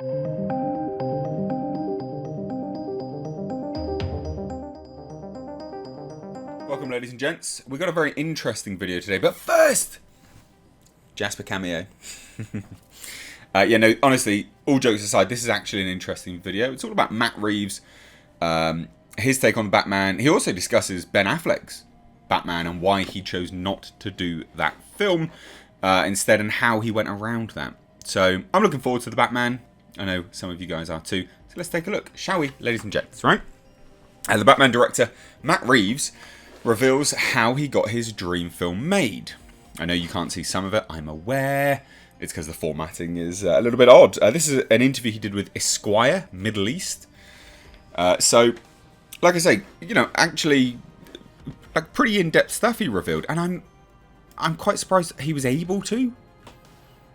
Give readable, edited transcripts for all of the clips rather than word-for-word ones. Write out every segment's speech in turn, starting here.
Welcome, ladies and gents. We've got a very interesting video today, but first, Jasper cameo. Honestly, all jokes aside, this is actually an interesting video. It's all about Matt Reeves, his take on the Batman. He also discusses Ben Affleck's Batman and why he chose not to do that film instead, and how he went around that. So I'm looking forward to the Batman. I know some of you guys are too. So let's take a look, shall we, ladies and gents, right? As the Batman director, Matt Reeves reveals how he got his dream film made. I know you can't see some of it, I'm aware. It's because the formatting is a little bit odd. This is an interview he did with Esquire, Middle East. So, like I say, actually, like pretty in-depth stuff he revealed. And I'm quite surprised he was able to.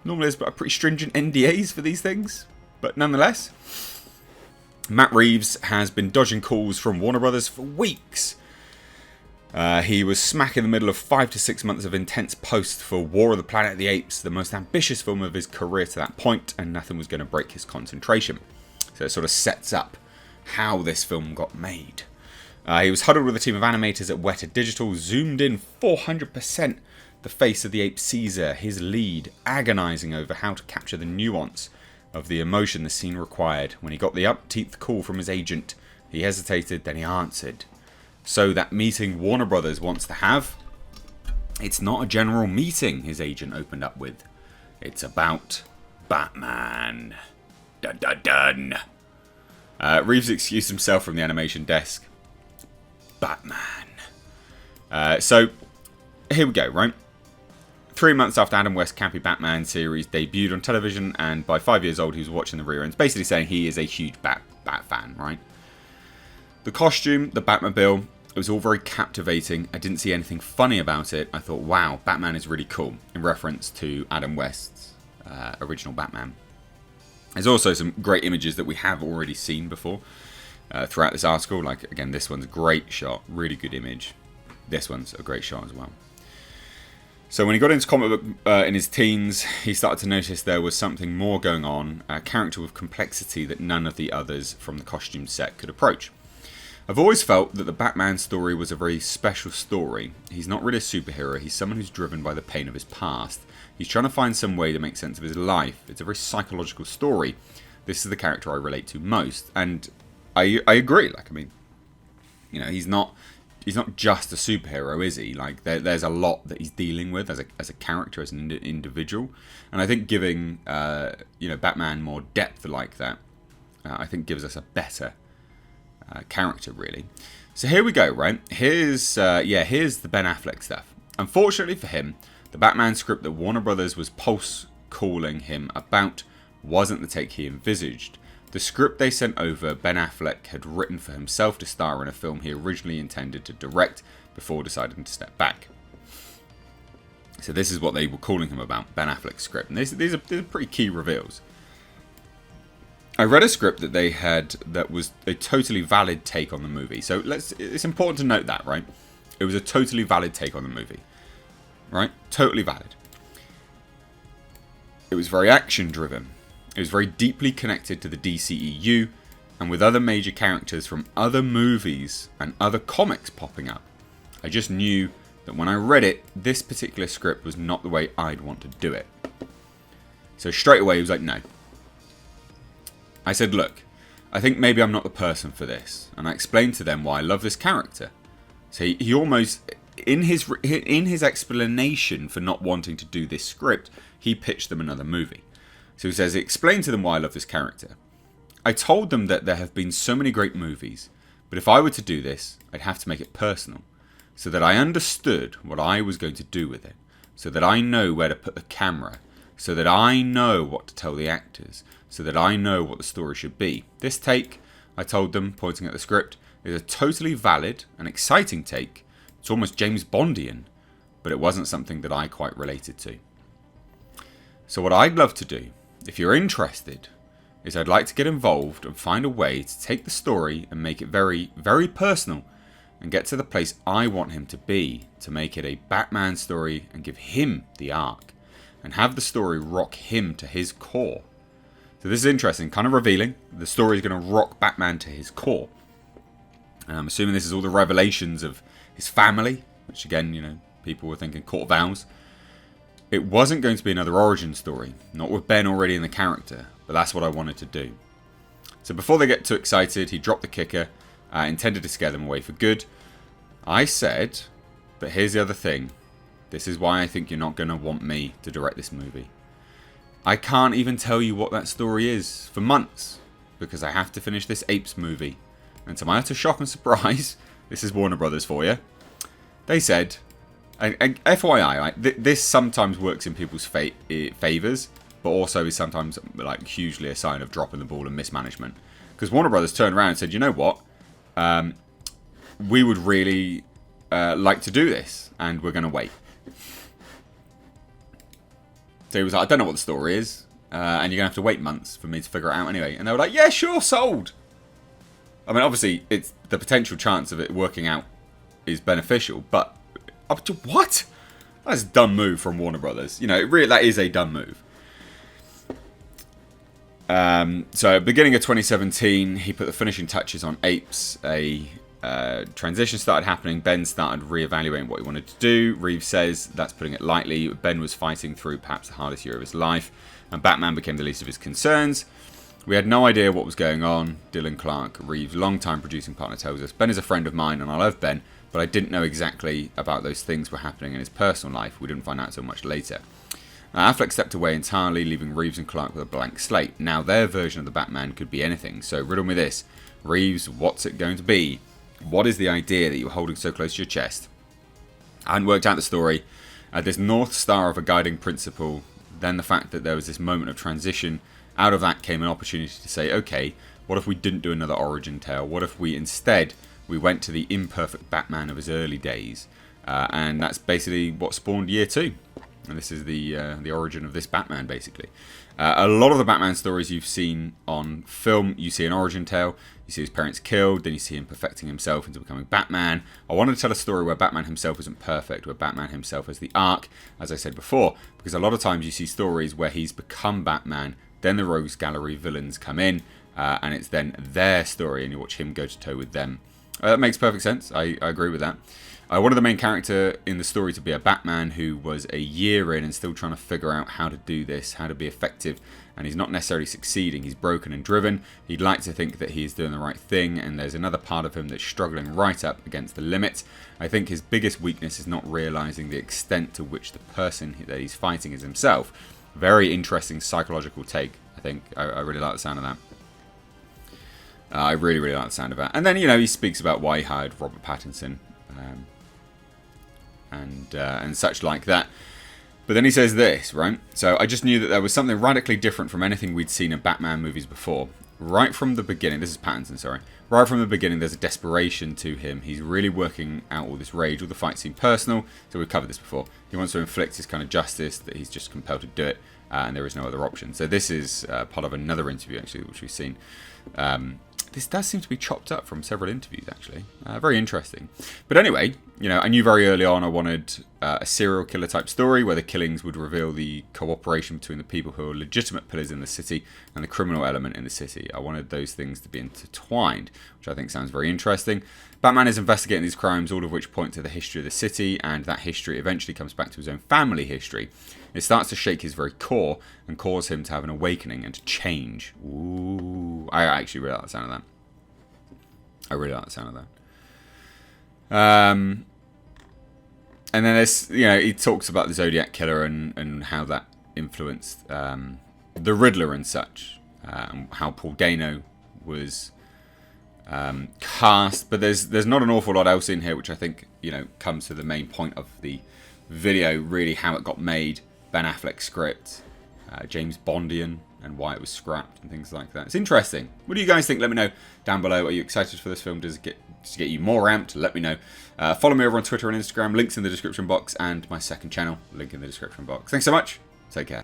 Normally there's pretty stringent NDAs for these things. But nonetheless, Matt Reeves has been dodging calls from Warner Brothers for weeks. He was smack in the middle of 5 to 6 months of intense posts for War of the Planet of the Apes, the most ambitious film of his career to that point, and nothing was going to break his concentration. So it sort of sets up how this film got made. He was huddled with a team of animators at Weta Digital, zoomed in 400% the face of the ape Caesar, his lead, agonising over how to capture the nuance of the emotion the scene required. When he got the upteeth call from his agent, he hesitated, then he answered. So that meeting Warner Brothers wants to have, it's not a general meeting, his agent opened up with. It's about Batman. Dun dun dun. Reeves excused himself from the animation desk. Batman. So, here we go, right? 3 months after Adam West's campy Batman series debuted on television, and by 5 years old he was watching the reruns, basically saying he is a huge Bat fan, right? The costume, the Batmobile, it was all very captivating. I didn't see anything funny about it. I thought, wow, Batman is really cool, in reference to Adam West's original Batman. There's also some great images that we have already seen before throughout this article. Like, again, this one's a great shot, really good image. This one's a great shot as well. So when he got into comic book in his teens, he started to notice there was something more going on, a character with complexity that none of the others from the costume set could approach. I've always felt that the Batman story was a very special story. He's not really a superhero, he's someone who's driven by the pain of his past. He's trying to find some way to make sense of his life. It's a very psychological story. This is the character I relate to most. And I agree, he's not just a superhero, is he? Like, there's a lot that he's dealing with as a character, as an individual. And I think giving, Batman more depth like that, I think gives us a better character, really. So here we go, right? Here's the Ben Affleck stuff. Unfortunately for him, the Batman script that Warner Brothers was pulse calling him about wasn't the take he envisaged. The script they sent over, Ben Affleck had written for himself to star in a film he originally intended to direct before deciding to step back. So this is what they were calling him about, Ben Affleck's script. And these are pretty key reveals. I read a script that they had that was a totally valid take on the movie. So it's important to note that, right? It was a totally valid take on the movie. Right? Totally valid. It was very action driven. It was very deeply connected to the DCEU, and with other major characters from other movies and other comics popping up. I just knew that when I read it, this particular script was not the way I'd want to do it. So straight away he was like, no. I said, look, I think maybe I'm not the person for this, and I explained to them why I love this character. So he almost, in his explanation for not wanting to do this script, he pitched them another movie. So he says, explain to them why I love this character. I told them that there have been so many great movies, but if I were to do this, I'd have to make it personal, so that I understood what I was going to do with it, so that I know where to put the camera, so that I know what to tell the actors, so that I know what the story should be. This take, I told them, pointing at the script, is a totally valid and exciting take. It's almost James Bondian, but it wasn't something that I quite related to. So what I'd love to do, if you're interested, is I'd like to get involved and find a way to take the story and make it very, very personal and get to the place I want him to be, to make it a Batman story and give him the arc and have the story rock him to his core. So this is interesting, kind of revealing. The story is going to rock Batman to his core. And I'm assuming this is all the revelations of his family, which again, you know, people were thinking Court of Owls. It wasn't going to be another origin story, not with Ben already in the character, but that's what I wanted to do. So before they get too excited, he dropped the kicker, intended to scare them away for good. I said, but here's the other thing. This is why I think you're not going to want me to direct this movie. I can't even tell you what that story is for months, because I have to finish this Apes movie. And to my utter shock and surprise, this is Warner Brothers for you. They said, and FYI, right, this sometimes works in people's favours, but also is sometimes like hugely a sign of dropping the ball and mismanagement. Because Warner Brothers turned around and said, you know what, we would really like to do this, and we're going to wait. So he was like, I don't know what the story is, and you're going to have to wait months for me to figure it out anyway. And they were like, yeah, sure, sold. I mean, obviously, it's the potential chance of it working out is beneficial, but up to what? That's a dumb move from Warner Brothers. You know, that is a dumb move. So, beginning of 2017, he put the finishing touches on Apes. A transition started happening. Ben started reevaluating what he wanted to do. Reeves says, that's putting it lightly. Ben was fighting through perhaps the hardest year of his life, and Batman became the least of his concerns. We had no idea what was going on. Dylan Clark, Reeves' longtime producing partner, tells us, Ben is a friend of mine and I love Ben, but I didn't know exactly about those things were happening in his personal life. We didn't find out so much later. Affleck stepped away entirely, leaving Reeves and Clark with a blank slate. Now their version of the Batman could be anything, so riddle me this. Reeves, what's it going to be? What is the idea that you're holding so close to your chest? I hadn't worked out the story. This North Star of a guiding principle, then the fact that there was this moment of transition. Out of that came an opportunity to say, okay, what if we didn't do another origin tale? What if we instead went to the imperfect Batman of his early days? And that's basically what spawned Year 2. And this is the origin of this Batman, basically. A lot of the Batman stories you've seen on film, you see an origin tale, you see his parents killed, then you see him perfecting himself into becoming Batman. I wanted to tell a story where Batman himself isn't perfect, where Batman himself has the arc, as I said before, because a lot of times you see stories where he's become Batman, then the Rogues Gallery villains come in, and it's then their story, and you watch him go to toe with them. That makes perfect sense. I agree with that. I wanted the main character in the story to be a Batman who was a year in and still trying to figure out how to do this, how to be effective, and he's not necessarily succeeding. He's broken and driven. He'd like to think that he's doing the right thing, and there's another part of him that's struggling right up against the limit. I think his biggest weakness is not realizing the extent to which the person that he's fighting is himself. Very interesting psychological take, I think. I really like the sound of that. I really, really like the sound of that. And then, you know, he speaks about why he hired Robert Pattinson and such like that. But then he says this, right? So I just knew that there was something radically different from anything we'd seen in Batman movies before. Right from the beginning, this is Pattinson, sorry. Right from the beginning, there's a desperation to him. He's really working out all this rage. All the fights seem personal. So we've covered this before. He wants to inflict his kind of justice, that he's just compelled to do it. And there is no other option. So this is part of another interview, actually, which we've seen. This does seem to be chopped up from several interviews, actually. Very interesting. But anyway, you know, I knew very early on I wanted a serial killer type story where the killings would reveal the cooperation between the people who are legitimate pillars in the city and the criminal element in the city. I wanted those things to be intertwined, which I think sounds very interesting. Batman is investigating these crimes, all of which point to the history of the city, and that history eventually comes back to his own family history. It starts to shake his very core and cause him to have an awakening and to change. Ooh, I actually really like the sound of that. I really like the sound of that. And then there's, you know, he talks about the Zodiac Killer and how that influenced the Riddler and such, how Paul Dano was cast. But there's not an awful lot else in here, which I think, you know, comes to the main point of the video, really how it got made. Ben Affleck's script, James Bondian, and why it was scrapped and things like that. It's interesting. What do you guys think? Let me know down below. Are you excited for this film? Does it get you more amped? Let me know. Follow me over on Twitter and Instagram. Links in the description box, and my second channel, link in the description box. Thanks so much. Take care.